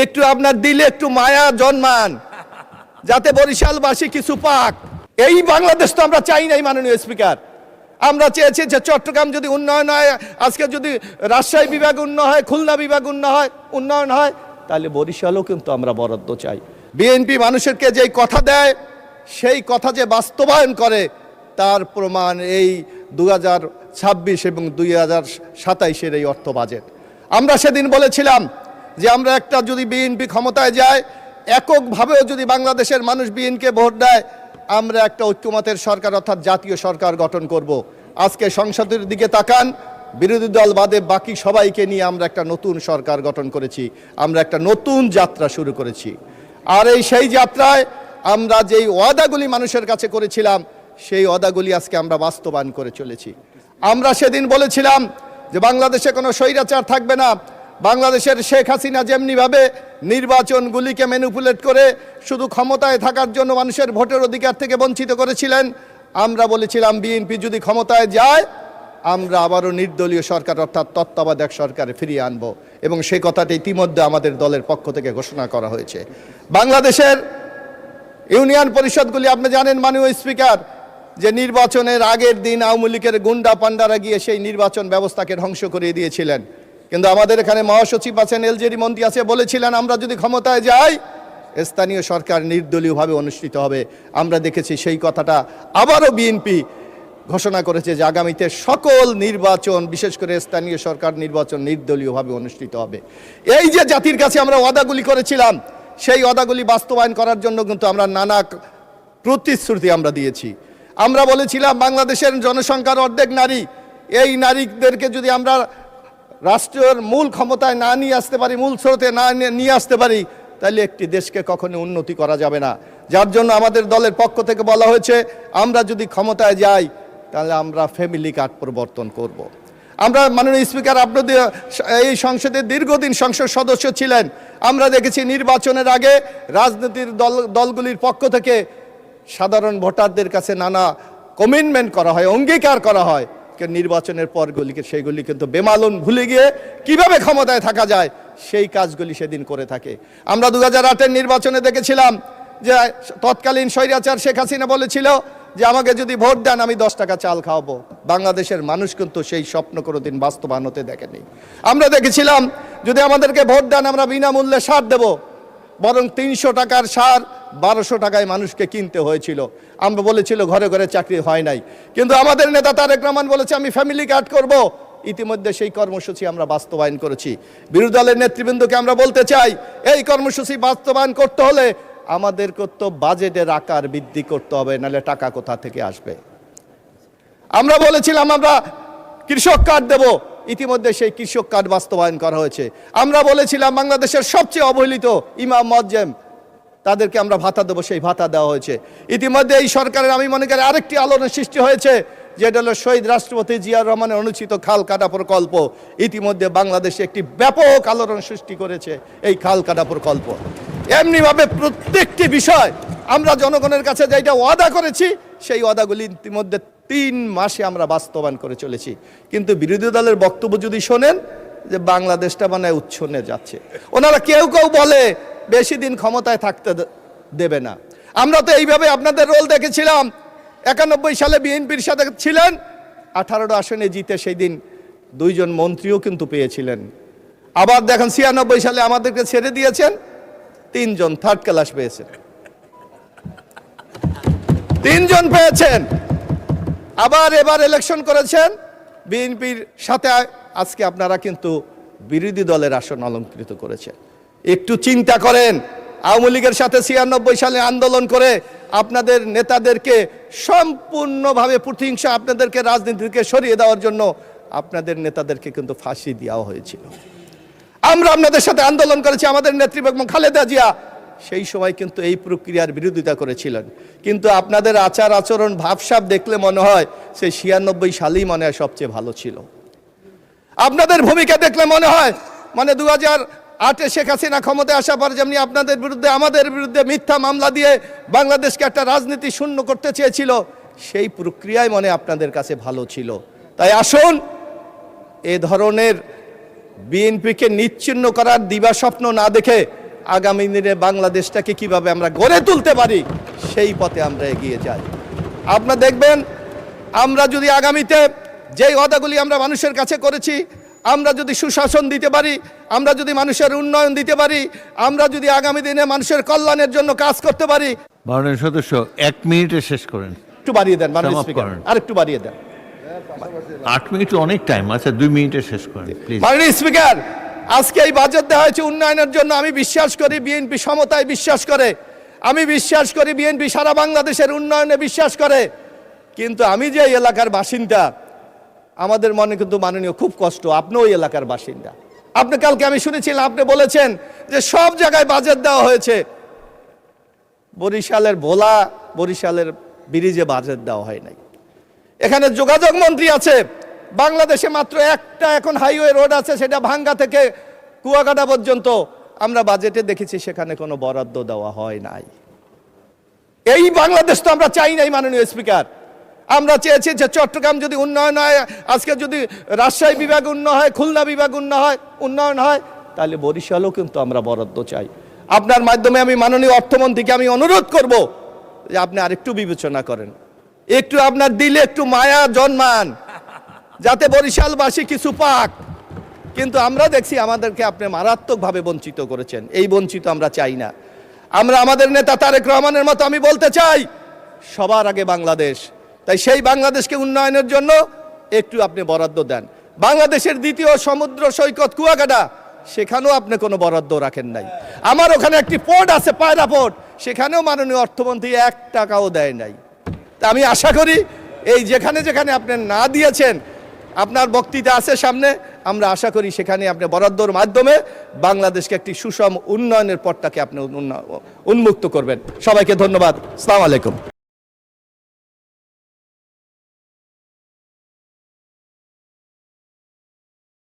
একটু আপনার দিলে একটু মায়া জন্মান, যাতে বরিশালবাসী কিছু পাক। এই বাংলাদেশ তো আমরা চাই নাই মাননীয় স্পিকার। আমরা চেয়েছি যে চট্টগ্রাম যদি উন্নয়ন হয়, আজকে যদি রাজশাহী বিভাগ উন্নয়ন হয়, খুলনা বিভাগ উন্নয়ন হয়, তাহলে বরিশালও কিন্তু আমরা বরাদ্দ চাই। বিএনপি মানুষকে যেই কথা দেয় সেই কথা যে বাস্তবায়ন করে তার প্রমাণ এই 2026 এবং 2027-এর এই অর্থ বাজেট। আমরা সেদিন বলেছিলাম যে আমরা একটা যদি বিএনপি ক্ষমতায় যায়, এককভাবেও যদি বাংলাদেশের মানুষ বিএনপিকে ভোট দেয়, আমরা একটা ঐক্যমতের সরকার অর্থাৎ জাতীয় সরকার গঠন করব। আজকে সংসদের দিকে তাকান, বিরোধী দল বাদে বাকি সবাইকে নিয়ে আমরা একটা নতুন সরকার গঠন করেছি, আমরা একটা নতুন যাত্রা শুরু করেছি। আর সেই যাত্রায় আমরা যেই ওয়াদাগুলি মানুষের কাছে করেছিলাম সেই ওয়াদাগুলি আজকে আমরা বাস্তবায়ন করে চলেছি। আমরা সেদিন বলেছিলাম যে বাংলাদেশে কোনো স্বৈরাচার থাকবে না। বাংলাদেশের শেখ হাসিনা যেমনিভাবে নির্বাচনগুলিকে ম্যানিপুলেট করে শুধু ক্ষমতায় থাকার জন্য মানুষের ভোটের অধিকার থেকে বঞ্চিত করেছিলেন, আমরা বলেছিলাম বিএনপি যদি ক্ষমতায় যায় আমরা আবারও নির্দলীয় সরকার অর্থাৎ তত্ত্বাবধায়ক সরকারে ফিরিয়ে আনব, এবং সেই কথাটি ইতিমধ্যে আমাদের দলের পক্ষ থেকে ঘোষণা করা হয়েছে। বাংলাদেশের ইউনিয়ন পরিষদগুলি আপনি জানেন মাননীয় স্পিকার, যে নির্বাচনের আগের দিন আওয়ামী লীগের গুন্ডা পান্ডারা গিয়ে সেই নির্বাচন ব্যবস্থাকে ধ্বংস করে দিয়েছিলেন। কিন্তু আমাদের এখানে মহাসচিব আছেন, এলজেডি মন্ত্রী আছে, বলেছিলেন আমরা যদি ক্ষমতায় যাই স্থানীয় সরকার নির্দলীয়ভাবে অনুষ্ঠিত হবে। আমরা দেখেছি সেই কথাটা আবারও বিএনপি ঘোষণা করেছে যে আগামীতে সকল নির্বাচন, বিশেষ করে স্থানীয় সরকার নির্বাচন নির্দলীয়ভাবে অনুষ্ঠিত হবে। এই যে জাতির কাছে আমরা ওয়াদাগুলি করেছিলাম সেই ওয়াদাগুলি বাস্তবায়ন করার জন্য কিন্তু আমরা নানা প্রতিশ্রুতি আমরা দিয়েছি। আমরা বলেছিলাম বাংলাদেশের জনসংখ্যার অর্ধেক নারী, এই নারীদেরকে যদি আমরা রাষ্ট্রের মূল ক্ষমতায় না নিয়ে আসতে পারি, মূল স্রোতে না নিয়ে আসতে পারি, তাহলে একটি দেশকে কখনো উন্নতি করা যাবে না। যার জন্য আমাদের দলের পক্ষ থেকে বলা হয়েছে আমরা যদি ক্ষমতায় যাই তাহলে আমরা ফ্যামিলি কার্ড প্রবর্তন করব। আমরা মাননীয় স্পিকার আপনাদের এই সংসদের দীর্ঘদিন সংসদ সদস্য ছিলেন, আমরা দেখেছি নির্বাচনের আগে রাজনৈতিক দলগুলির পক্ষ থেকে সাধারণ ভোটারদের কাছে নানা কমিটমেন্ট করা হয়, অঙ্গীকার করা হয়, কিন্তু নির্বাচনের পরগুলিকে সেইগুলি কিন্তু বেমালুম ভুলে গিয়ে কিভাবে ক্ষমতায় থাকা যায় সেই কাজগুলি সেদিন করে থাকে। আমরা 2008-এর নির্বাচনে দেখেছিলাম যে তৎকালীন স্বৈরাচার শেখ হাসিনা বলেছিল যে আমাকে যদি ভোট দেন আমি 10 টাকা চাল খাওয়াবো। বাংলাদেশের মানুষ কিন্তু সেই স্বপ্ন কোনোদিন বাস্তবায়ন হতে দেখেনি। আমরা দেখেছিলাম যদি আমাদেরকে ভোট দেন আমরা বিনামূল্যে সার দেব, বরং 300 টাকার সার 1200 টাকায় মানুষকে কিনতে হয়েছিল। আমরা বলেছিল ঘরে ঘরে চাকরি হয় নাই, কিন্তু আমাদের নেতা তারেক রহমান বলেছে আমি ফ্যামিলি কার্ড করব। ইতিমধ্যে সেই কর্মসূচি আমরা বাস্তবায়ন করেছি। বিরোধী দলের নেতৃবৃন্দকে আমরা বলতে চাই এই কর্মসূচি বাস্তবায়ন করতে হলে আমাদেরকে তো বাজেটের আকার বৃদ্ধি করতে হবে, নাহলে টাকা কোথা থেকে আসবে। আমরা বলেছিলাম আমরা কৃষক কার্ড দেব, ইতিমধ্যে সেই কৃষক কার্ড বাস্তবায়ন করা হয়েছে। আমরা বলেছিলাম বাংলাদেশের সবচেয়ে অবহেলিত ইমাম মুয়াজ্জিম তাদেরকে আমরা ভাতা দেবো, সেই ভাতা দেওয়া হয়েছে। ইতিমধ্যে এই সরকারের আমি মনে করি আরেকটি আলোড়ন সৃষ্টি হয়েছে, যেটা হলো শহীদ রাষ্ট্রপতি জিয়াউর রহমানের অনুষ্ঠিত খাল কাটা প্রকল্প। ইতিমধ্যে বাংলাদেশে একটি ব্যাপক আলোড়ন সৃষ্টি করেছে এই খাল কাটা প্রকল্প। এমনিভাবে প্রত্যেকটি বিষয় আমরা জনগণের কাছে যেটা ওয়াদা করেছি সেই ওয়াদাগুলি ইতিমধ্যে 3 মাসে আমরা বাস্তবায়ন করে চলেছি। কিন্তু বিরোধী দলের বক্তব্য যদি শোনেন যে বাংলাদেশটা মানে উচ্ছন্নে যাচ্ছে, ওনারা কেউ কেউ বলে বেশি দিন ক্ষমতায় থাকতে দেবে না। আমরা তো এইভাবে আপনাদের রোল দেখেছিলাম। 91 সালে বিএনপির সাথে ছিলেন, 18টা আসনে জিতে সেই দিন 2 জন মন্ত্রীও কিন্তু পেয়েছিলেন। আবার দেখেন 96 সালে আমাদেরকে ছেড়ে দিয়েছেন, 3 জন থার্ড ক্লাস পেয়েছেন, 3 জন পেয়েছেন। আবার এবার ইলেকশন করেছেন বিএনপির সাথে, আজকে আপনারা কিন্তু বিরোধী দলের আসন অলঙ্কৃত করেছেন। একটু চিন্তা করেন, আওয়ামী লীগের সাথে 96 সালে আন্দোলন করে আপনাদের নেতাদেরকে সম্পূর্ণভাবে প্রতিহিংসা আপনাদেরকে রাজনীতি থেকে সরিয়ে দেওয়ার জন্য আপনাদের নেতাদেরকে কিন্তু ফাঁসি দেওয়া হয়েছিল। আমরা আপনাদের সাথে আন্দোলন করেছি, আমাদের নেত্রী বেগম খালেদা জিয়া সেই সময় কিন্তু এই প্রক্রিয়ার বিরোধিতা করেছিলেন। কিন্তু আপনাদের আচার আচরণ ভাবসাব দেখলে মনে হয় সেই 96 সালেই মনে হয় সবচেয়ে ভালো ছিল। আপনাদের ভূমিকা দেখলে মনে হয় মানে 2008-এ শেখ হাসিনা ক্ষমতায় আসার পর যেমনি আপনাদের বিরুদ্ধে আমাদের বিরুদ্ধে মিথ্যা মামলা দিয়ে বাংলাদেশকে একটা রাজনীতি শূন্য করতে চেয়েছিল, সেই প্রক্রিয়ায় মনে আপনাদের কাছে ভালো ছিল। তাই আসুন এ ধরনের বিএনপিকে নিচ্ছিন্ন করার দিবাস্বপ্ন না দেখে আগামী দিনে বাংলাদেশটাকে কিভাবে আমরা গড়ে তুলতে পারি সেই পথে আমরা এগিয়ে যাই। আপনারা দেখবেন আমরা যদি আগামীতে যেই ওয়াদাগুলি আমরা মানুষের কাছে করেছি, আমরা যদি সুশাসন দিতে পারি, আমরা যদি মানুষের উন্নয়ন দিতে পারি, আমরা যদি আগামী দিনে মানুষের কল্যাণের জন্য কাজ করতে পারি। মাননীয় সদস্য 1 মিনিটে শেষ করেন। একটু বাড়িয়ে দেন মাননীয় সমাপ্ত স্পিকার, করেন। আর একটু বাড়িয়ে দেন। 8 মিনিট অনেক টাইম, আচ্ছা 2 মিনিটে শেষ করেন প্লিজ। মাননীয় স্পিকার, আজকে এই বাজেট দেওয়া হয়েছে উন্নয়নের জন্য। আমি বিশ্বাস করি বিএনপি সমতায় বিশ্বাস করে, আমি বিশ্বাস করি বিএনপি সারা বাংলাদেশের উন্নয়নে বিশ্বাস করে। কিন্তু আমি যে এই এলাকার বাসিন্দা, আমাদের মনে কিন্তু মাননীয় খুব কষ্ট। আপনি ওই এলাকার বাসিন্দা। আপনি কালকে আমি শুনেছিলাম আপনি বলেছেন যে সব জায়গায় বাজেট দেওয়া হয়েছে, বরিশালের ভোলা, বরিশালের ব্রিজে বাজেট দেওয়া হয় নাই। এখানে যোগাযোগ মন্ত্রী আছে, বাংলাদেশে মাত্র একটা এখন হাইওয়ে রোড আছে, সেটা ভাঙ্গা থেকে কুয়াকাটা পর্যন্ত। আমরা বাজেটে দেখেছি সেখানে কোনো বরাদ্দ দেওয়া হয় নাই। এই বাংলাদেশ তো আমরা চাই নাই মাননীয় স্পিকার। আমরা চেয়েছি যে চট্টগ্রাম যদি উন্নয়ন হয়, আজকে যদি রাজশাহী বিভাগ উন্নয়ন হয়, খুলনা বিভাগ উন্নয়ন হয়, তাহলে বরিশালও কিন্তু আমরা বরাদ্দ চাই। আপনার মাধ্যমে আমি মাননীয় অর্থমন্ত্রীকে আমি অনুরোধ করব যে আপনি আরেকটু বিবেচনা করেন, একটু আপনার দিলে একটু মায়া জন্মান, যাতে বরিশালবাসী কিছু পাক। কিন্তু আমরা দেখছি আমাদেরকে আপনি মারাত্মকভাবে বঞ্চিত করেছেন। এই বঞ্চিত আমরা চাই না। আমরা আমাদের নেতা তারেক রহমানের মতো আমি বলতে চাই, সবার আগে বাংলাদেশ। তাই সেই বাংলাদেশকে উন্নয়নের জন্য একটু আপনি বরাদ্দ দেন। বাংলাদেশের দ্বিতীয় সমুদ্র সৈকত কুয়াকাটা, সেখানেও আপনি কোনো বরাদ্দ রাখেন নাই। আমার ওখানে একটি পোর্ট আছে, পায়রা পোর্ট, সেখানেও মাননীয় অর্থমন্ত্রী 1 টাকাও দেয় নাই। তা আমি আশা করি এই যেখানে যেখানে আপনি না দিয়েছেন, আপনার বক্তৃতা আছে সামনে, আমরা আশা করি সেখানে আপনি বরাদ্দর মাধ্যমে বাংলাদেশকে একটি সুষম উন্নয়নের পথটাকে আপনি উন্মুক্ত করবেন। সবাইকে ধন্যবাদ। আসসালামু আলাইকুম।